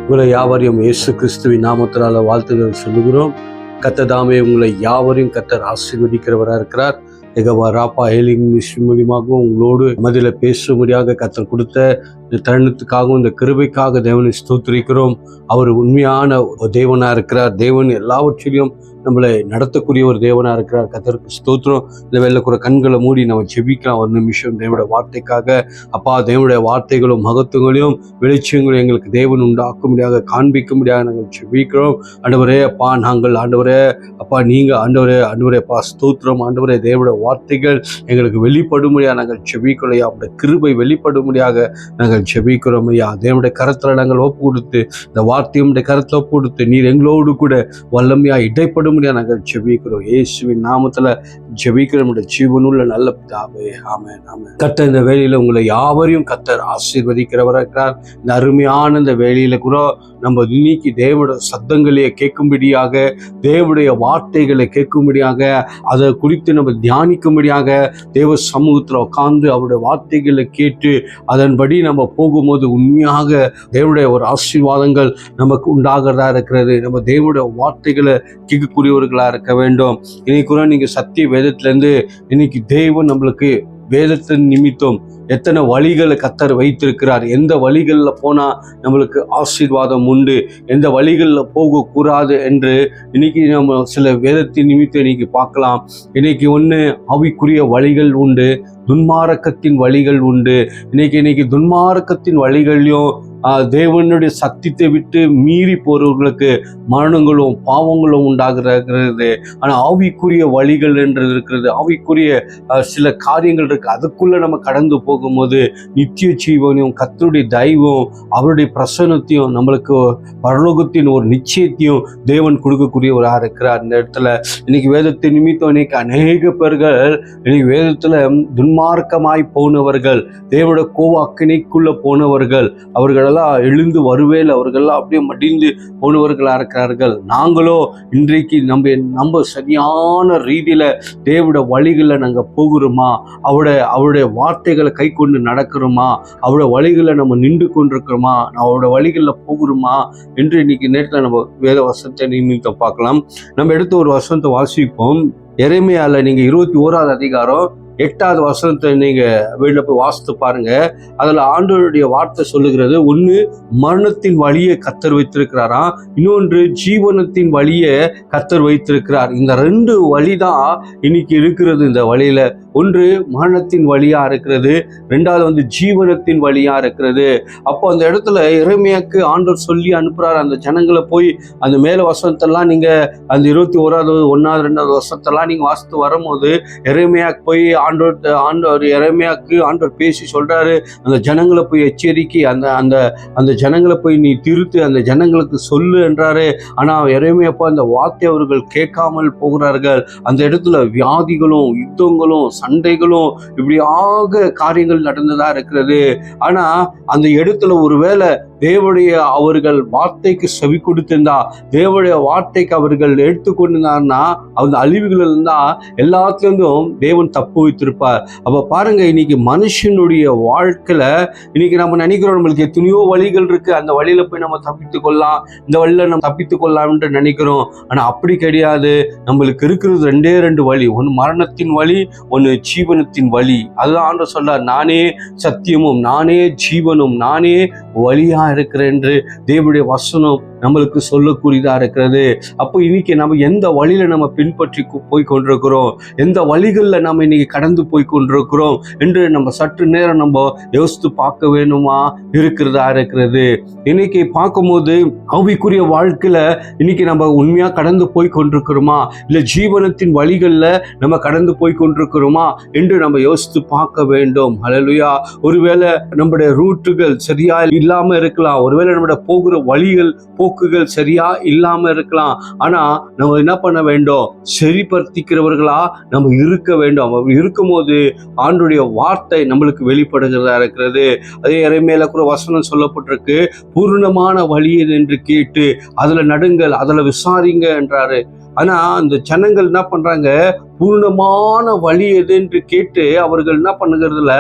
உங்களை யாவரையும் இயேசு கிறிஸ்துவின் நாமத்தினால வாழ்த்துக்கள் சொல்லுகிறோம். கர்த்தர் தாமே உங்களை யாவரையும் கர்த்தர் ஆசீர்வதிக்கிறவராக இருக்கிறார். யெகோவா ராப்பா ஹீலிங் மினிஸ்ட்ரி மூலியமாகவும் உங்களோடு மதியில பேசும்படியாக கர்த்தர் கொடுத்த இந்த தருணத்துக்காகவும் இந்த கிருபைக்காக தேவனை ஸ்தோத்திரிக்கிறோம். அவர் உண்மையான ஒரு தேவனாக இருக்கிறார். தேவன் எல்லாவற்றிலும் நம்மளை நடத்தக்கூடிய ஒரு தேவனாக இருக்கிறார். கர்த்தருக்கு ஸ்தோத்திரம். இந்த வெள்ளக்குற கண்களை மூடி நம்ம ஜெபிக்கலாம் ஒரு நிமிஷம் தேவனுடைய வார்த்தைக்காக. அப்பா, தேவனுடைய வார்த்தைகளும் மகத்துவங்களையும் வெளிச்சங்களையும் எங்களுக்கு தேவன் உண்டாக்கும்படியாக காண்பிக்கும்படியாக நாங்கள் ஜெபிக்கிறோம். ஆண்டவரே அப்பா, நாங்கள் ஆண்டவரே அப்பா, நீங்கள் ஆண்டவரே அப்பா ஸ்தோத்திரம். ஆண்டவரே, தேவனுடைய வார்த்தைகள் எங்களுக்கு வெளிப்படும்படியாக நாங்கள் ஜெபிக்கிறோம் ஐயா. அவருடைய கிருபை வெளிப்படும்படியாக நாங்கள் ஜெபிக்கிறோம் ஐயா. தேவனுடைய கரத்தில் நாங்கள் ஒப்பு கொடுத்து இந்த வார்த்தையும் கரத்தில் ஒப்பு கொடுத்து நீர் எங்களோடு கூட வல்லமையா இடைப்படும்படியாக நாங்கள் ஜெபிக்கிறோம். இயேசுவின் நாமத்துல ஜெபிக்கிறோம் ஜீவனுள்ள நல்ல பிதாவே, ஆமென் ஆமென். கர்த்தர் இந்த வேளையில உங்களை யாவரையும் கர்த்தர் ஆசீர்வதிக்கிறவராக இருக்கிறார். இந்த அருமையான இந்த வேளையில கூட நம்ம இன்னைக்கு தேவனுடைய சத்தங்களையே கேட்கும்படியாக, தேவனுடைய வார்த்தைகளை கேட்கும்படியாக, அதை குறித்து நம்ம தியானிக்கும்படியாக தேவ சமூகத்தில் உட்கார்ந்து அவருடைய வார்த்தைகளை கேட்டு அதன்படி நம்ம போகும்போது உண்மையாக தேவனுடைய ஒரு ஆசீர்வாதங்கள் நமக்கு உண்டாகிறதா இருக்கிறது. நம்ம தேவனுடைய வார்த்தைகளை கேட்கக்கூடியவர்களாக இருக்க வேண்டும். இன்னைக்கு கூட நீங்கள் சத்திய வேதத்திலேருந்து இன்னைக்கு தேவன் நம்மளுக்கு வேதத்தின் நிமித்தம் எத்தனை வழிகளை கர்த்தர் வைத்திருக்கிறார், எந்த வழிகளில் போனால் நம்மளுக்கு ஆசீர்வாதம் உண்டு, எந்த வழிகளில் போகக்கூடாது என்று இன்னைக்கு நம்ம சில வேதத்தின் நிமித்தம் இன்னைக்கு பார்க்கலாம். இன்னைக்கு ஒன்று ஆவிக்குரிய வழிகள் உண்டு, துன்மார்க்கத்தின் வழிகள் உண்டு. இன்னைக்கு துன்மார்க்கத்தின் வழிகளையும் தேவனுடைய சத்தியத்தை விட்டு மீறி போறவர்களுக்கு மரணங்களும் பாவங்களும் உண்டாகிறது. ஆனால் ஆவிக்குரிய வழிகள் என்று இருக்கிறது, ஆவிக்குரிய சில காரியங்கள் இருக்கு. அதுக்குள்ள நம்ம கடந்து போகும்போது நித்திய ஜீவனையும் கர்த்தருடைய தயவும் அவருடைய பிரசன்னத்தையும் நம்மளுக்கு பரலோகத்தின் ஒரு நிச்சயத்தையும் தேவன் கொடுக்கக்கூடியவராக இருக்கிறார். இந்த இடத்துல இன்னைக்கு வேதத்தை நிமித்தம் இன்னைக்கு அநேக பேர்கள் இன்னைக்கு வேதத்துல துன்மார்க்கமாய் போனவர்கள், தேவனுடைய கோவாக்கினைக்குள்ள போனவர்கள், அவர்கள் எழுந்து வருவேல் அவர்கள்லாம் அப்படியே மடிந்து போனவர்களா இருக்கிறார்கள். நாங்களோ இன்றைக்கு நம்ம சரியான ரீதியில தேவனுடைய வழிகளை நாங்க போகிறோமா, அவருடைய வார்த்தைகளை கை கொண்டு நடக்கிறோமா, அவருடைய வழிகளை நம்ம நின்று கொண்டிருக்கிறோமா, அவருடைய வழிகளில் போகிறோமா என்று இன்னைக்கு நேரத்தில் நம்ம வேத வசனத்தை நிமித்தம் பார்க்கலாம். நம்ம எடுத்து ஒரு வசனத்தை வாசிப்போம். எரேமியால நீங்க 21வது அதிகாரம் 8வது வசனத்தை நீங்க வெளியில போய் வாசித்து பாருங்க. அதுல ஆண்டவருடைய வார்த்தை சொல்லுகிறது, ஒன்று மரணத்தின் வழியை கர்த்தர் வைத்திருக்கிறாராம், இன்னொன்று ஜீவனத்தின் வழியை கர்த்தர் வைத்திருக்கிறார். இந்த ரெண்டு வழிதான் இன்னைக்கு இருக்கிறது. இந்த வழியில ஒன்று மரணத்தின் வழியா இருக்கிறது, ரெண்டாவது ஜீவனத்தின் வழியா இருக்கிறது. அப்போ அந்த இடத்துல எரேமியாவுக்கு ஆண்டவர் சொல்லி அனுப்புறாரு, அந்த ஜனங்களை போய் அந்த மேல வசனத்தெல்லாம் நீங்க அந்த 21வது 1வது 2வது வசனத்தெல்லாம் நீங்க வாசித்து வரும்போது எரேமியாவுக்கு போய் ஆண்டவர் எரேமியாவுக்கு ஆண்டவர் பேசி சொல்றாரு, அந்த ஜனங்களை போய் எச்சரிக்கை, அந்த ஜனங்களை போய் நீ திருத்து, அந்த ஜனங்களுக்கு சொல்லு என்றாரு. ஆனா எரேமியாப்போ அந்த வார்த்தை அவர்கள் கேட்காமல் போகிறார்கள். அந்த இடத்துல வியாதிகளும் யுத்தங்களும் சண்டைகளும் இப்படியாக காரியங்கள் நடந்ததா இருக்கிறது. ஆனா அந்த இடத்துல ஒருவேளை தேவனுடைய அவர்கள் வார்த்தைக்கு செவி கொடுத்திருந்தா, தேவனுடைய வார்த்தைக்கு அவர்கள் எடுத்துக்கொண்டிருந்தார்னா அந்த அழிவுகள் இருந்தா எல்லாத்துலேருந்தும் தேவன் தப்பு வைத்திருப்பார். அப்ப பாருங்க, இன்னைக்கு மனுஷனுடைய வாழ்க்கையில இன்னைக்கு நம்ம நினைக்கிறோம் நம்மளுக்கு எத்தனையோ வழிகள் இருக்கு, அந்த வழியில போய் நம்ம தப்பித்து கொள்ளலாம், இந்த வழியில நம்ம தப்பித்து கொள்ளலாம் என்று நினைக்கிறோம். ஆனா அப்படி கிடையாது. நம்மளுக்கு இருக்கிறது ரெண்டு வழி, ஒன்று மரணத்தின் வழி, ஒன்று ஜீவனத்தின் வழி. அதுதான் ஆண்டவர் சொல்றார், நானே சத்தியமும் நானே ஜீவனும் நானே வழியா இருக்கிறேன் என்று தேவனுடைய வசனம் நம்மளுக்கு சொல்லக்கூடியதா இருக்கிறது. அப்போ இன்னைக்கு நம்ம எந்த வழியில நம்ம பின்பற்றி போய் கொண்டிருக்கிறோம், எந்த வழிகளில் நம்ம இன்னைக்கு கடந்து போய் கொண்டிருக்கிறோம் என்று நம்ம சற்று நேரம் நம்ம யோசித்து பார்க்க வேணுமா இருக்கிறதா இருக்கிறது. இன்னைக்கு பார்க்கும்போது ஆவிக்குரிய வாழ்க்கையில இன்னைக்கு நம்ம உண்மையா கடந்து போய் கொண்டிருக்கிறோமா, இல்லை ஜீவனத்தின் வழிகளில் நம்ம கடந்து போய் கொண்டிருக்கிறோமா என்று நம்ம யோசித்து பார்க்க வேண்டும். ஹல்லேலூயா. ஒருவேளை நம்முடைய ரூட்டுகள் சரியா இல்லாம இருக்கலாம், ஒருவேளை நம்முடைய போகிற வழிகள் போக்குகள் சரியா இல்லாம இருக்கலாம். ஆனா நம்ம என்ன பண்ண வேண்டும், சரிப்படுத்திக்கிறவர்களா நம்ம இருக்க வேண்டும். இருக்கும்போது ஆண்டவருடைய வார்த்தை நம்மளுக்கு வெளிப்படுகிறதா இருக்கிறது. அதே எரேமியால கூட வசனம் சொல்லப்பட்டிருக்கு, பூர்ணமான வழியை என்று கேட்டு அதுல நடுங்கள், அதுல விசாரிங்க என்றாரு. ஆனா அந்த ஜனங்கள் என்ன பண்றாங்க, பூர்ணமான வழி எது என்று கேட்டு அவர்கள் என்ன பண்ணுகிறதுல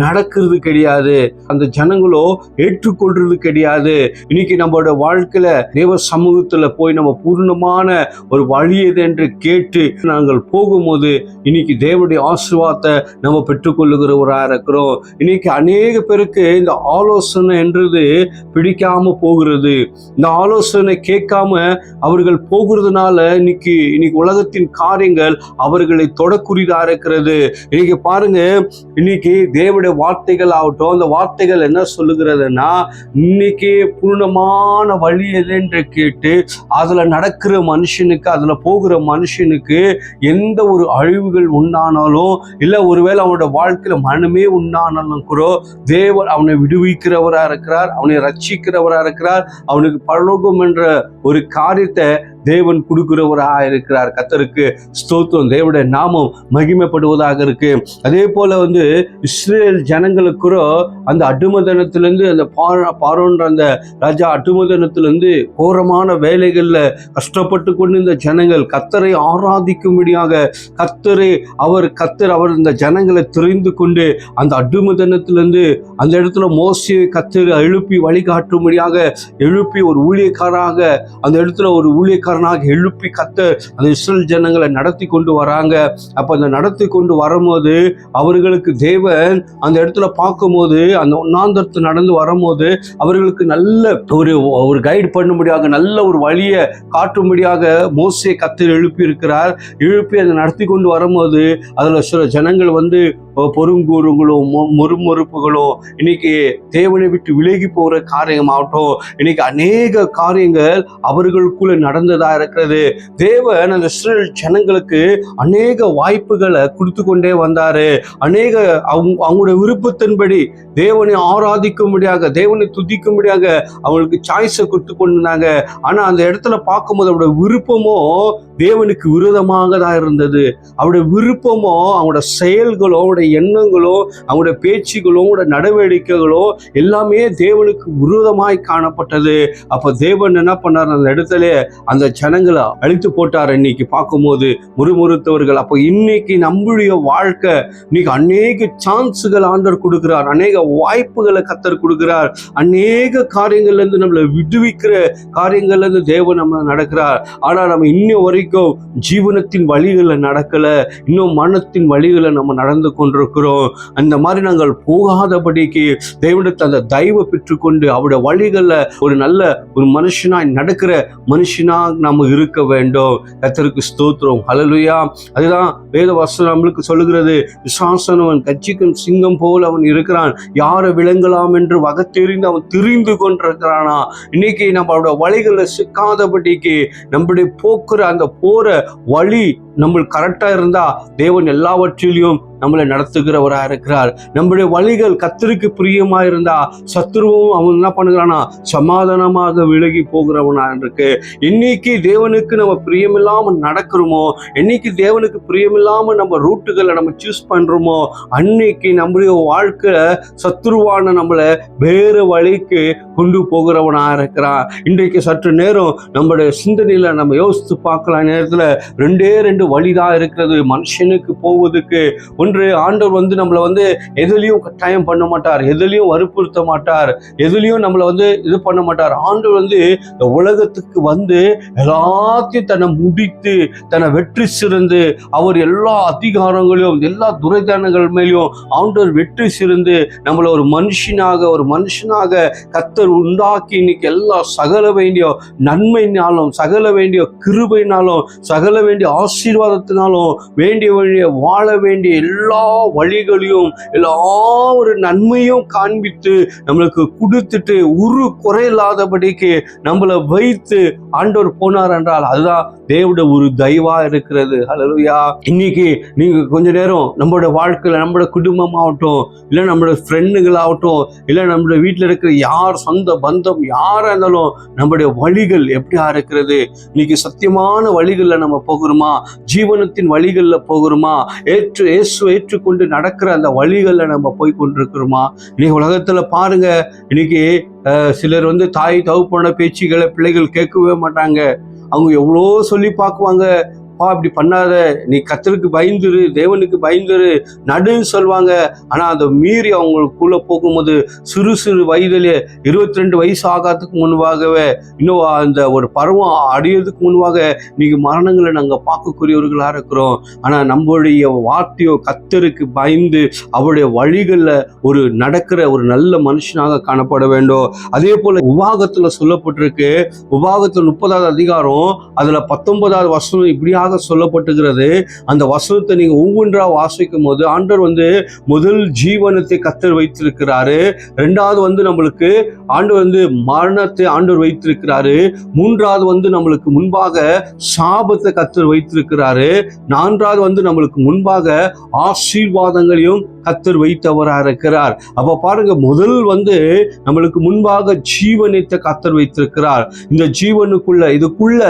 நடக்கிறது கிடையாது. அந்த ஜனங்களோ ஏற்றுக்கொள்றது கிடையாது. இன்னைக்கு நம்மளோட வாழ்க்கையில தேவ சமூகத்துல போய் நம்ம பூர்ணமான ஒரு வழி எது என்று கேட்டு நாங்கள் போகும்போது இன்னைக்கு தேவனுடைய ஆசீர்வாதத்தை நம்ம பெற்றுக்கொள்ளுகிறவராக இருக்கிறோம். இன்னைக்கு அநேக பேருக்கு இந்த ஆலோசனை என்றது பிடிக்காம போகிறது. இந்த ஆலோசனை கேட்காம அவர்கள் போகிறதுனால இன்னைக்கு உலகத்தின் காரியங்கள் அவர்களை தொடக்கூடியதா இருக்கிறது. இன்னைக்கு பாருங்க, இன்னைக்கு தேவனுடைய வார்த்தைகள் ஆகட்டும், அந்த வார்த்தைகள் என்ன சொல்லுகிறதுனா, இன்னைக்கு பூர்ணமான வழி எது என்று கேட்டு அதுல நடக்கிற மனுஷனுக்கு, அதுல போகிற மனுஷனுக்கு எந்த ஒரு அழிவுகள் உண்டானாலும், இல்ல ஒருவேளை அவனோட வாழ்க்கையில மனமே உண்டானாலும் கூட தேவன் அவனை விடுவிக்கிறவரா இருக்கிறார், அவனை ரட்சிக்கிறவரா இருக்கிறார். அவனுக்கு பரலோகம் என்ற ஒரு காரியத்தை தேவன் கொடுக்கிறவராக இருக்கிறார். கர்த்தருக்கு ஸ்தோத்திரம். தேவனுடைய நாமம் மகிமைப்படுவதாக இருக்கு. அதே போல இஸ்ரேல் ஜனங்களுக்கு அந்த அடிமைத்தனத்திலிருந்து, அந்த பார்வோன்ற அந்த ராஜா அடிமைத்தனத்திலிருந்து கோரமான வேலைகள்ல கஷ்டப்பட்டு கொண்டு இந்த ஜனங்கள் கர்த்தரை ஆராதிக்கும்படியாக கர்த்தர் இந்த ஜனங்களை தெரிந்து கொண்டு அந்த அடிமைத்தனத்திலிருந்து அந்த இடத்துல மோசேயை கர்த்தர் எழுப்பி வழிகாட்டும்படியாக எழுப்பி ஒரு ஊழியக்காரனாக அந்த இடத்துல எழுப்பி கர்த்தர் அந்த இஸ்ரேல் ஜனங்களை நடத்தி கொண்டு வராங்க. அப்ப அந்த நடத்தி கொண்டு வரும்போது அவர்களுக்கு தேவன் அந்த இடத்துல பார்க்கும்போது, அந்த ஒன்னாந்தரத்து நடந்து வரும்போது அவர்களுக்கு நல்ல ஒரு கைடு பண்ணும்படியாக, நல்ல ஒரு வழியை காட்டும்படியாக மோசேயை கர்த்தர் எழுப்பி இருக்கிறார். எழுப்பி அதை நடத்தி கொண்டு வரும்போது அதுல சில ஜனங்கள் பொறுங்கூறுங்களும் முறுமுறுப்புகளும் இன்னைக்கு தேவனை விட்டு விலகி போகிற காரியமாகட்டும், இன்னைக்கு அநேக காரியங்கள் அவர்களுக்குள்ள நடந்ததா இருக்கிறது. தேவன் அந்த இஸ்ரேல் ஜனங்களுக்கு அநேக வாய்ப்புகளை கொடுத்து கொண்டே வந்தாரு. அவங்களுடைய விருப்பத்தின்படி தேவனை ஆராதிக்கும்படியாக, தேவனை துதிக்கும்படியாக அவங்களுக்கு சாய்ஸை கொடுத்து கொண்டிருந்தாங்க. ஆனா அந்த இடத்துல பார்க்கும்போது அவருடைய விருப்பமோ தேவனுக்கு விரோதமாக தான் இருந்தது. அவருடைய விருப்பமோ, அவங்களோட செயல்களோ, அவருடைய எண்ணங்களோ, அவங்களுடைய பேச்சுகளோ, அவங்களோட நடவடிக்கைகளோ எல்லாமே தேவனுக்கு விரோதமாய் காணப்பட்டது. அப்ப தேவன் என்ன பண்ணார், அந்த இடத்துல அந்த ஜனங்களை அழித்து போட்டார். இன்னைக்கு பார்க்கும்போது முறுமுறுத்தவர்கள். அப்போ இன்னைக்கு நம்முடைய வாழ்க்கை, இன்னைக்கு அநேக சான்ஸுகள் ஆண்டவர் கொடுக்கிறார், அநேக வாய்ப்புகளை கர்த்தர் கொடுக்கிறார், அநேக காரியங்கள்ல இருந்து நம்மளை விடுவிக்கிற காரியங்கள்ல இருந்து தேவன் நம்ம நடக்கிறார். ஆனா நம்ம இன்னும் வரைக்கும் ஜீவனத்தின் வழிகளை நடக்கல, இன்னும் மனத்தின் வழிகளை நம்ம நடந்து கொண்டிருக்கிறோம். அந்த மாதிரி நாங்கள் போகாதபடிக்கு தேவனிடத்தில் அந்த தயவை பெற்றுக்கொண்டு அவருடைய வழிகளில் ஒரு நல்ல ஒரு மனுஷனாய் நடக்கிற மனுஷனாக நம்ம இருக்க வேண்டும். கர்த்தருக்கு ஸ்தோத்திரம். ஹல்லேலூயா. அதுதான் வேத வசனம் நம்மளுக்கு சொல்லுகிறது, விசுவாசனவன் கட்சிக்கும் சிங்கம் போல் அவன் இருக்கிறான், யாரை விளங்கலாம் என்று வகத்தெறிந்து அவன் திரிந்து கொண்டிருக்கிறானா. இன்னைக்கு நம்மளோட வழிகளை சிக்காதபடிக்கு நம்முடைய போக்குற அந்த போற வழி நம்ம கரெக்டா இருந்தா தேவன் எல்லாவற்றிலையும் நம்மளை நடத்துகிறவராக இருக்கிறார். நம்முடைய வழிகள் கர்த்தருக்கு பிரியமா இருந்தா சத்துருவும் அவன் என்ன பண்ணுகிறானா, சமாதானமாக விலகி போகிறவனா இருக்கு. இன்னைக்கு தேவனுக்கு நம்ம பிரியமில்லாம நடக்கிறோமோ, என்னைக்கு தேவனுக்கு பிரியமில்லாம நம்ம ரூட்டுகளை நம்ம சூஸ் பண்றோமோ, அன்னைக்கு நம்முடைய வாழ்க்கையில சத்துருவான நம்மளை வேறு வழிக்கு கொண்டு போகிறவனா இருக்கிறான். இன்றைக்கு சற்று நேரம் நம்மளுடைய சிந்தனையில நம்ம யோசித்து பார்க்கலாம். நேரத்துல ரெண்டு வழிதான் இருக்கிறது மனுஷனுக்கு போவதுக்கு. ஒன்று, ஆண்டவர் நம்மளை எதுலையும் கட்டாயம் பண்ண மாட்டார், எதுலையும் வற்புறுத்த மாட்டார், எதுலையும் நம்மளை இது பண்ண மாட்டார். ஆண்டவர் இந்த உலகத்துக்கு எல்லாத்தையும் தன்னை முடித்து தன்னை வெற்றி சிறந்து அவர் எல்லா அதிகாரங்களையும் எல்லா துரைத்தனங்கள் மேலேயும் ஆண்டவர் வெற்றி சிறந்து நம்மளை ஒரு மனுஷனாக கர்த்தர் உண்டாக்கி இன்னைக்கு எல்லா சகல வேண்டிய நன்மைனாலும், சகல வேண்டிய கிருபையினாலும், சகல வேண்டிய ஆசீர்வாதத்தினாலும் வேண்டிய வாழ வேண்டிய எல்லா வழிகளையும் எல்லா ஒரு நன்மையும் காண்பித்து நம்மளுக்கு கொடுத்துட்டு குறையில்லாதபடிக்கு நம்மளை வைத்து ஆண்டவர் போனார் என்றால் அதுதான் தேவனுடைய ஒரு தயவா இருக்கிறது. ஹல்லேலூயா. இன்னைக்கு நீங்க கொஞ்ச நேரம் நம்மளோட வாழ்க்கையில, நம்மளோட குடும்பம் ஆகட்டும், இல்லை நம்மளோட ஃப்ரெண்டுகள் ஆகட்டும், இல்லை நம்மளோட வீட்டில் இருக்கிற யார் சொந்த பந்தம் யாரா இருந்தாலும் நம்மளுடைய வழிகள் எப்படியா இருக்கிறது? இன்னைக்கு சத்தியமான வழிகளில் நம்ம போகிறோமா, ஜீவனத்தின் வழிகளில் போகிறோமா, ஏற்றுக்கொண்டு நடக்கிற அந்த வழிகளில் நம்ம போய் கொண்டிருக்கிறோமா? இன்னைக்கு உலகத்துல பாருங்க, இன்னைக்கு சிலர் தாய் தகப்பன பேச்சுகளை பிள்ளைகள் கேட்கவே மாட்டாங்க. அவங்க எவ்வளோ சொல்லி பார்க்குவாங்க, இப்படி பண்ணாத, நீ கர்த்தருக்கு பயந்துரு, தேவனுக்கு பயந்துரு நடுன்னு சொல்லுவாங்க. ஆனா அதை மீறி அவங்களுக்குள்ள போகும்போது சிறு சிறு வயதிலே 22 வயசு ஆகாததுக்கு முன்பாகவே, இன்னும் அந்த ஒரு பருவம் அடையிறதுக்கு முன்பாக நீங்க மரணங்களை நாங்கள் பார்க்கக்கூடியவர்களா இருக்கிறோம். ஆனா நம்மளுடைய வார்த்தையோ கர்த்தருக்கு பயந்து அவருடைய வழிகளில் ஒரு நடக்கிற ஒரு நல்ல மனுஷனாக காணப்பட வேண்டும். அதே போல உபாகத்துல சொல்லப்பட்டிருக்கு. உபாகத்துல 30வது அதிகாரம் அதுல 19வது வசனம் இப்படியாக சொல்லப்பட்டுகிறது. அந்த வசனத்தை நீங்க ஒவ்வொன்றா வாசிக்கும் போது ஆண்டவர் முதல் ஜீவனத்தை கர்த்தர் வைத்திருக்கிறாரு. ரெண்டாவது நம்மளுக்கு ஆண்டவர் மரணத்தை ஆண்டவர் வைத்திருக்கிறாரு. மூன்றாவது நம்மளுக்கு முன்பாக சாபத்தை கர்த்தர் வைத்திருக்கிறாரு. நான்காவது நம்மளுக்கு முன்பாக ஆசீர்வாதங்களையும் கர்த்தர் வைத்தவராக இருக்கிறார். அப்ப பாருங்க, முதல் நம்மளுக்கு முன்பாக ஜீவனத்தை கர்த்தர் வைத்திருக்கிறார். இந்த ஜீவனுக்குள்ள இதுக்குள்ள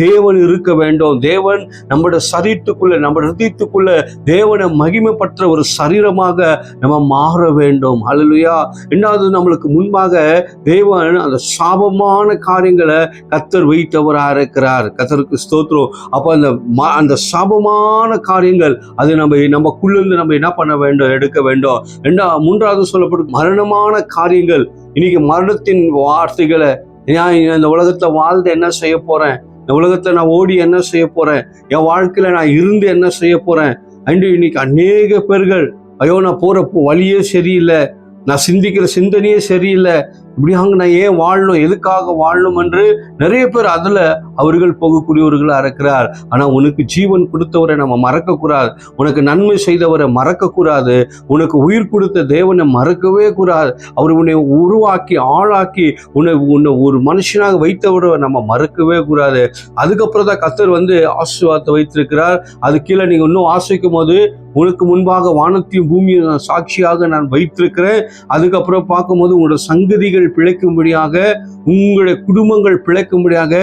தேவன் இருக்க வேண்டும். தேவன் நம்முடைய சரீரத்துக்குள்ள, நம்ம ஹிருதயத்துக்குள்ள தேவனை மகிமைப்பற்ற ஒரு சரீரமாக நம்ம மாற வேண்டும். ஹல்லேலூயா. இரண்டாவது நம்மளுக்கு முன்பாக தேவன் அந்த சாபமான காரியங்களை கர்த்தர் வைத்தவராக இருக்கிறார். கர்த்தருக்கு ஸ்தோத்திரம். அப்ப அந்த சாபமான காரியங்கள் அது நமக்குள்ளிருந்து நம்ம என்ன பண்ண வேண்டும், எடுக்க வேண்டும். மூன்றாவது சொல்லப்படும் மரணமான காரியங்கள். இன்னைக்கு மரணத்தின் வார்த்தைகளை, இந்த உலகத்துல வாழ்ந்து என்ன செய்ய போறேன், இந்த உலகத்தை நான் ஓடி என்ன செய்ய போறேன், என் வாழ்க்கையில நான் இருந்து என்ன செய்ய போறேன் அன்று இன்னைக்கு அநேக பேர்கள், ஐயோ நான் போற வழியே சரியில்லை, நான் சிந்திக்கிற சிந்தனையே சரியில்லை, இப்படியாங்க நான் ஏன் வாழணும், எதுக்காக வாழணும் என்று நிறைய பேர் அதுல அவர்கள் போகக்கூடியவர்களா இருக்கிறார். ஆனா உனக்கு ஜீவன் கொடுத்தவரை நம்ம மறக்க கூடாது. உனக்கு நன்மை செய்தவரை மறக்க கூடாது. உனக்கு உயிர் கொடுத்த தேவனை மறக்கவே கூடாது. அவர் உன்னை உருவாக்கி ஆளாக்கி உன்னை ஒரு மனுஷனாக வைத்தவரை நம்ம மறக்கவே கூடாது. அதுக்கப்புறம் தான் கர்த்தர் ஆசீர்வாதத்தை வைத்திருக்கிறார். அது கீழே நீங்க இன்னும் ஆசைக்கும் போது, உனக்கு முன்பாக வானத்தையும் பூமியும் சாட்சியாக நான் வைத்திருக்கிறேன். அதுக்கப்புறம் பார்க்கும்போது உங்களோட சங்கதிகள் பிழைக்கும்படியாக, உங்களுடைய குடும்பங்கள் பிழைக்கும்படியாக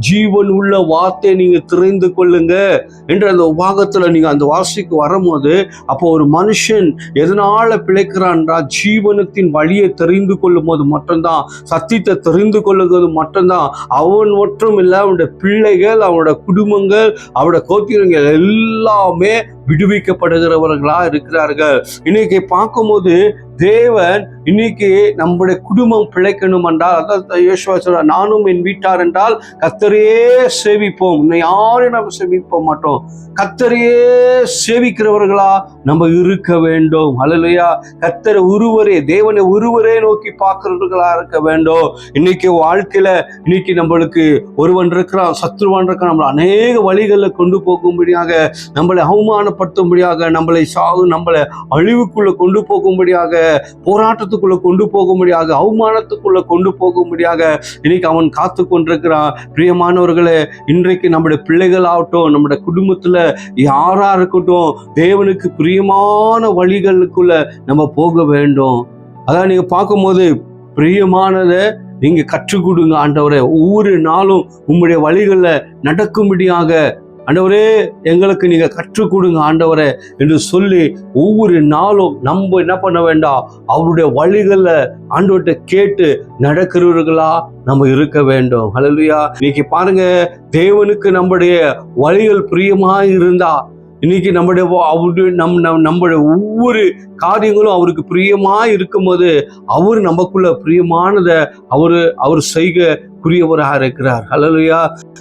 ஜீவன் உள்ள வார்த்தை நீங்க தெரிந்து கொள்ளுங்க என்று அந்த உபாகத்துல நீங்க அந்த வாசிக்கு வரும்போது, அப்போ ஒரு மனுஷன் எதனால பிழைக்கிறான்றா ஜீவனத்தின் வழியை தெரிந்து கொள்ளும் போது மட்டும்தான், சத்தியத்தை தெரிந்து கொள்ளும்போது மட்டும்தான். அவன் மட்டும் இல்லை, அவனுடைய பிள்ளைகள், அவனோட குடும்பங்கள், அவனோட கோத்திரங்கள் எல்லாமே விடுவிக்கப்படுகிறவர்களா இருக்கிறார்கள். இன்னைக்கு பார்க்கும்போது தேவன் இன்னைக்கு நம்முடைய குடும்பம் பிழைக்கணும் என்றால், அதான் யோசுவா சொல்றார், நானும் என் வீட்டார் என்றால் கர்த்தரையே சேவிப்போம், இன்னும் யாரையும் நம்ம சேவிக்க மாட்டோம், கர்த்தரையே சேவிக்கிறவர்களா நம்ம இருக்க வேண்டும். ஹல்லேலூயா. கர்த்தரை ஒருவரே, தேவனை ஒருவரே நோக்கி பார்க்கிறவர்களா இருக்க வேண்டும். இன்னைக்கு வாழ்க்கையில இன்னைக்கு நம்மளுக்கு ஒருவன் இருக்கிறான், சத்ருவான் இருக்கான், நம்மளை அநேக வழிகளில் கொண்டு போகும்படியாக, நம்மளை அவமானப்படுத்தும்படியாக, நம்மளை அழிவுக்குள்ள கொண்டு போகும்படியாக, போராட்டத்துக்குள்ள கொண்டு போகும்படியாக, அவமானத்துக்குள்ள கொண்டு போகும்படியாக இன்னைக்கு அவன் காத்து கொண்டிருக்கிறான். பிரியமானவர்களே, இன்றைக்கு நம்முடைய பிள்ளைகள் ஆகட்டும், நம்முடைய குடும்பத்துல யாரா இருக்கட்டும், தேவனுக்கு பிரியமான வழிகளுக்குள்ள நம்ம போக வேண்டும். அதான் நீங்க பார்க்கும்போது, பிரியமானதை நீங்க கற்றுக் கொடுங்க ஆண்டவரே. ஒவ்வொரு நாளும் உங்களுடைய வழிகளில் நடக்கும்படியாக ஆண்டவரே எங்களுக்கு நீங்க கற்றுக் கொடுங்க ஆண்டவரே என்று சொல்லி ஒவ்வொரு நாளும் நம்ம என்ன பண்ண வேண்டாம், அவருடைய வழிகளை ஆண்டவர்கிட்ட கேட்டு நடக்கிறவர்களா நம்ம இருக்க வேண்டும். ஹல்லேலூயா. இன்னைக்கு பாருங்க, தேவனுக்கு நம்முடைய வழிகள் பிரியமா இருந்தா, இன்னைக்கு நம்முடைய ஒவ்வொரு காரியங்களும் அவருக்கு பிரியமா இருக்கும்போது, அவர் நமக்குள்ள பிரியமானதை அவர் செய்யக்கூடியவராக இருக்கிறார். ஹல்லேலூயா.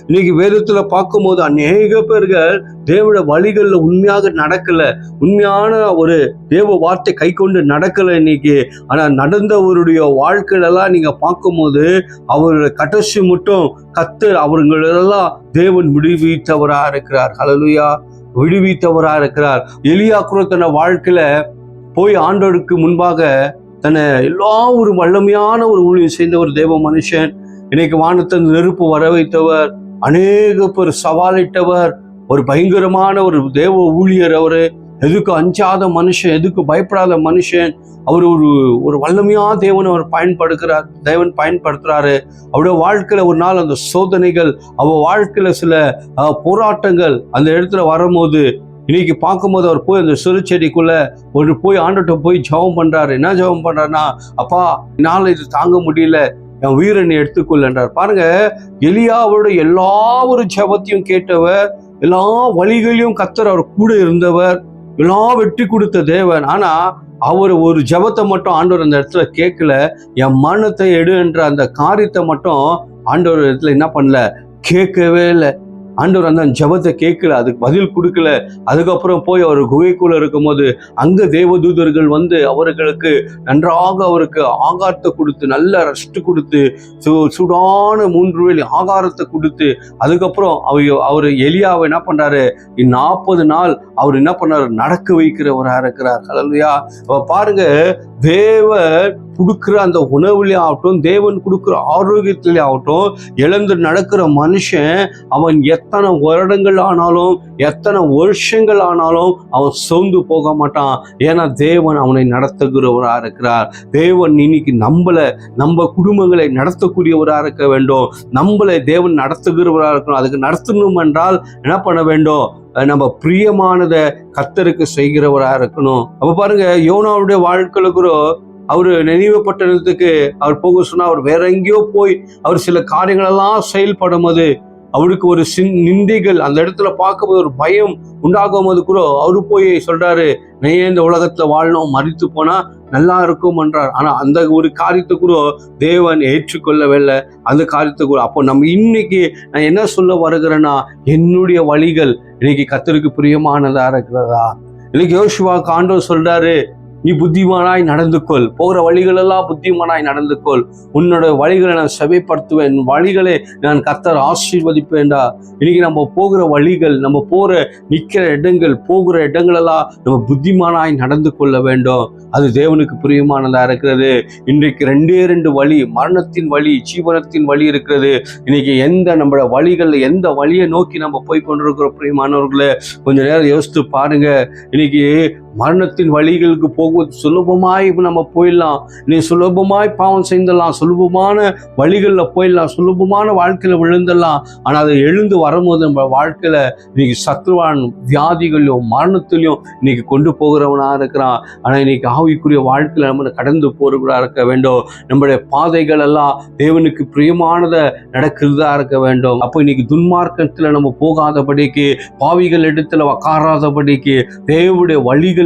இன்னைக்கு வேதத்துல பார்க்கும்போது அநேக பேர்கள் தேவனுடைய வழிகள்ல உண்மையாக நடக்கல, உண்மையான ஒரு தேவ வார்த்தை கை கொண்டு நடக்கல இன்னைக்கு. ஆனா நடந்தவருடைய வாழ்க்கையிலெல்லாம் நீங்க பார்க்கும்போது, அவருடைய கடைசி மட்டும் கர்த்தர் அவங்களெல்லாம் தேவன் விடுவித்தவராக இருக்கிறார். ஹல்லேலூயா. விடுவித்தவராக இருக்கிறார். எலியா கூட தன்னை வாழ்க்கையில போய் ஆண்டவருக்கு முன்பாக தன்னை எல்லா ஒரு வல்லமையான ஒரு ஊழியம் செய்த ஒரு தேவ மனுஷன். இன்னைக்கு வானத்தின் நெருப்பு வர வைத்தவர், அநேக பேர் சவாலிட்டவர், ஒரு பயங்கரமான ஒரு தேவ ஊழியர். அவரு எதுக்கு அஞ்சாத மனுஷன், எதுக்கு பயப்படாத மனுஷன். அவர் ஒரு வல்லமையா தேவன் பயன்படுத்துறாரு. அவருடைய வாழ்க்கையில ஒரு நாள் அந்த சோதனைகள், அவர் வாழ்க்கையில சில போராட்டங்கள் அந்த இடத்துல வரும்போது, இன்னைக்கு பார்க்கும்போது அவர் போய் அந்த சிறு செடிக்குள்ள போய் ஆண்டவர்கிட்ட போய் ஜெபம் பண்றாரு. என்ன ஜெபம் பண்றாருன்னா, அப்பா என்னால இது தாங்க முடியல, என் உயிரை நீ எடுத்துக்கொள் என்றார். பாருங்க, எலியாவோட எல்லா ஒரு ஜெபத்தையும் கேட்டவர், எல்லா வழிகளையும் கர்த்தர் அவர் கூட இருந்தவர், எல்லாம் வெற்றி கொடுத்த தேவன். ஆனா அவர் ஒரு ஜெபத்தை மட்டும் ஆண்டவர் அந்த இடத்துல கேட்கல. என் மரணத்தை எடு என்ற அந்த காரியத்தை மட்டும் ஆண்டவர் இடத்துல என்ன பண்ணல, கேட்கவே இல்லை. ஆண்டவர் அந்த ஜெபத்தை கேட்கல, அதுக்கு பதில் கொடுக்கல. அதுக்கப்புறம் போய் அவர் குகைக்குள்ள இருக்கும் போது அங்க தேவதூதர்கள் வந்து அவர்களுக்கு நன்றாக அவருக்கு ஆகாரத்தை கொடுத்து, நல்ல ரெஸ்ட் கொடுத்து, சூடான 3 வேளை ஆகாரத்தை கொடுத்து, அதுக்கப்புறம் அவர் எலியாவை என்ன பண்றாரு, 40 நாள் அவர் என்ன பண்ணாரு, நடக்க வைக்கிறவரா இருக்கிறார். ஹல்லேலூயா. பாருங்க, தேவன் கொடுக்குற அந்த உணவுலே ஆகட்டும், தேவன் கொடுக்குற ஆரோக்கியத்திலே ஆகட்டும், இழந்து நடக்கிற மனுஷன் அவன் எத்தனை வருடங்கள் ஆனாலும், எத்தனை வருஷங்கள் ஆனாலும் அவன் சோர்ந்து போக மாட்டான். ஏன்னா தேவன் அவனை நடத்துகிறவரா இருக்கிறார். தேவன் இன்னைக்கு நம்ம குடும்பங்களை நடத்தக்கூடியவரா இருக்க வேண்டும். நம்மளை தேவன் நடத்துகிறவரா இருக்கணும். அதுக்கு நடத்தணும் என்றால் என்ன பண்ண வேண்டும், நம்ம பிரியமானதை கர்த்தருக்கு செய்கிறவரா இருக்கணும். அப்ப பாருங்க, யோனாவுடைய வாழ்க்கையில கூட அவரு நினைவு பட்டணத்துக்கு அவர் போக சொன்னா, அவர் வேற எங்கேயோ போய் அவர் சில காரியங்களெல்லாம் செயல்படும் போது அவருக்கு ஒரு நிந்தைகள் அந்த இடத்துல பார்க்கும்போது ஒரு பயம் உண்டாகும் போது கூட அவரு போய் சொல்றாரு, நீ இந்த உலகத்துல வாழணும், மரித்து போனா நல்லா இருக்கும் என்றார். ஆனா அந்த ஒரு காரியத்தை கூட தேவன் ஏற்றுக்கொள்ளவில்லை. அந்த காரியத்தை கூட. அப்போ நம்ம இன்னைக்கு நான் என்ன சொல்ல வருகிறேன்னா, என்னுடைய வழிகள் இன்னைக்கு கர்த்தருக்கு பிரியமானதா இருக்கிறதா? இன்னைக்கு யோசுவாவுக்கு ஆண்டவர் சொல்றாரு, நீ புத்திமானாய் நடந்து கொள், போகிற வழிகளெல்லாம் புத்திமானாய் நடந்து கொள், உன்னோட வழிகளை நான் செவைப்படுத்துவேன், வழிகளை நான் கர்த்தர் ஆசீர்வதிப்பேன்டா. இன்னைக்கு நம்ம போகிற வழிகள், நம்ம நிற்கிற இடங்கள், போகிற இடங்களெல்லாம் நம்ம புத்திமானாய் நடந்து கொள்ள வேண்டும். அது தேவனுக்கு பிரியமானதா இருக்கிறது. இன்றைக்கு 2 வழி, மரணத்தின் வழி, ஜீவனத்தின் வழி இருக்கிறது. இன்னைக்கு நம்மளோட வழிகள்ல எந்த வழியை நோக்கி நம்ம போய் கொண்டிருக்கிறோம்? பிரியமானவர்களே, கொஞ்ச நேரம் யோசித்து பாருங்க. இன்னைக்கு மரணத்தின் வழிகளுக்கு போகுவது சுலபமாய் நம்ம போயிடலாம். நீ சுலபமாய் பாவம் செய்தலாம், சுலபமான வழிகளில் போயிடலாம், சுலபமான வாழ்க்கையில விழுந்துடலாம். ஆனா அதை எழுந்து வரும்போது நம்ம வாழ்க்கையில இன்னைக்கு சத்ருவான் வியாதிகளையும் மரணத்திலையும் இன்னைக்கு கொண்டு போகிறவனா இருக்கிறான். ஆனா இன்னைக்கு ஆவிக்குரிய வாழ்க்கையில நம்ம கடந்து போறவர்களா இருக்க வேண்டும். நம்முடைய பாதைகள் எல்லாம் தேவனுக்கு பிரியமானதை நடக்கிறதா இருக்க வேண்டும். அப்போ இன்னைக்கு துன்மார்க்கத்துல நம்ம போகாதபடிக்கு, பாவிகள் இடத்துல உக்காராதபடிக்கு, தேவனுடைய வழிகளில்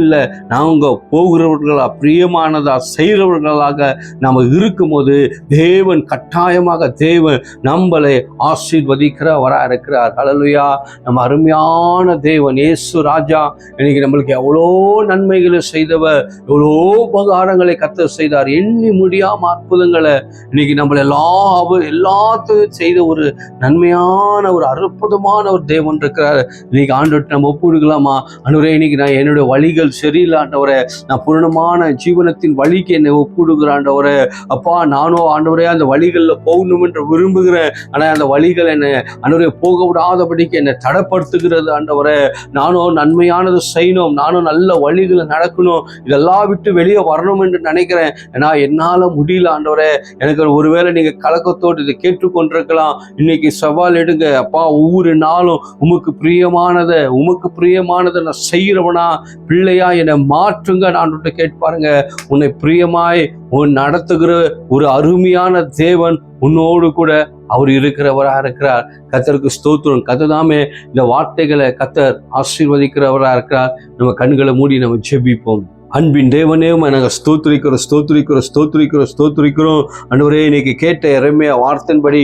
நாங்க போகிறவர்களா, பிரியமானதா செய்கிறவர்களாக நாம இருக்கும்போது தேவன் கட்டாயமாக தேவன் நம்மளை ஆசீர்வதிக்கிறவரா இருக்கிறார். ஹல்லேலூயா. நம்ம அருமையான தேவன் இயேசு ராஜா இன்னைக்கு நம்மளுக்கு எவ்வளோ நன்மைகளை செய்தவர், எவ்வளோ உபகாரங்களை கர்த்தர் செய்தார், எண்ணி முடியாம அற்புதங்களை இன்னைக்கு நம்மளை எல்லாத்தையும் செய்த ஒரு நன்மையான ஒரு அற்புதமான ஒரு தேவன் இருக்கிறார். இன்னைக்கு ஆண்டவர்கிட்ட நம்ம ஒப்புடுக்கலாமா? ஆண்டவரே, இன்னைக்கு நான் என்னுடைய வழிகள் சரியில்லை ஆண்டவரே, நான் பூரணமான ஜீவனத்தின் வழிக்கு என்னை ஒப்புடுகிற ஆண்டவரே. அப்பா, நானும் ஆண்டவரே அந்த வழிகளில் போகணும் என்று விரும்புகிறேன். ஆனால் அந்த வழிகள் என்னை ஆண்டவரே போக விடாதபடிக்கு என்னை தடைப்படுத்துகிறது ஆண்டவரே. நானும் நன்மையானது செய்யணும், நானும் நல்ல வழிகளை நடக்கணும், இதெல்லாம் விட்டு வெளியே வரணும் என்று நினைக்கிறேன். ஏன்னா என்னால் முடியல ஆண்டவரே. எனக்கு ஒருவேளை நீங்கள் கலக்கத்தோடு இதை கேட்டுக்கொண்டிருக்கலாம். இன்னைக்கு சவால் எடுங்க. அப்பா, ஒவ்வொரு நாளும் உமக்கு பிரியமானதை நான் செய்கிறவனா, பிள்ளையா என்னை மாற்றுங்க நான் கேட்பாருங்க. உன்னை பிரியமாய் நடத்துகிற ஒரு அருமையான தேவன் உன்னோடு கூட அவர் இருக்கிறவரா இருக்கிறார். கர்த்தருக்கு ஸ்தோத்திரம். கர்த்தர்தாமே இந்த வார்த்தைகளை கர்த்தர் ஆசீர்வதிக்கிறவரா இருக்கிறார். நம்ம கண்களை மூடி நம்ம ஜெபிப்போம். அன்பின் தேவனே, நாங்கள் ஸ்தோத்திரிக்கிறோம். ஆண்டவரே, இன்னைக்கு கேட்ட எரேமியா வார்த்தையின்படி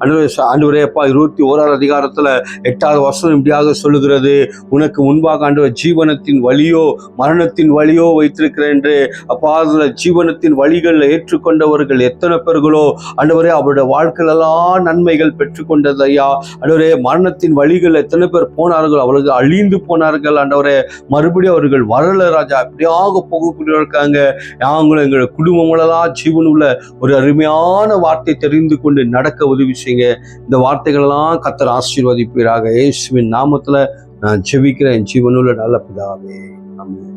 ஆண்டவரே அப்பா 21ஆம் அதிகாரத்தில் 8வது வசனம் இப்படியாக சொல்லுகிறது, உனக்கு முன்பாக ஆண்டவர் ஜீவனத்தின் வழியோ மரணத்தின் வழியோ வைத்திருக்கிறேன் என்று. அப்பா, அதில் ஜீவனத்தின் வழிகளில் ஏற்றுக்கொண்டவர்கள் எத்தனை பேர்களோ ஆண்டவரே, அவருடைய வாழ்க்கையிலெல்லாம் நன்மைகள் பெற்றுக்கொண்டது ஐயா. ஆண்டவரே, மரணத்தின் வழிகள் எத்தனை பேர் போனார்கள், அவர்கள் அழிந்து போனார்கள் ஆண்டவரே. மறுபடியும் அவர்கள் வரல ராஜா. இப்படியாக போகக்கூடிய இருக்காங்க. நாங்களும் எங்களோட குடும்பங்களெல்லாம் ஜீவன் உள்ள ஒரு அருமையான வார்த்தை தெரிந்து கொண்டு நடக்க உதவி செய்யுங்க. இந்த வார்த்தைகளெல்லாம் கர்த்தர் ஆசீர்வதிப்பீராக. இயேசுவின் நாமத்துல நான் ஜெபிக்கிறேன், ஜீவனுள்ள நல்ல பிதாவே. ஆமென்.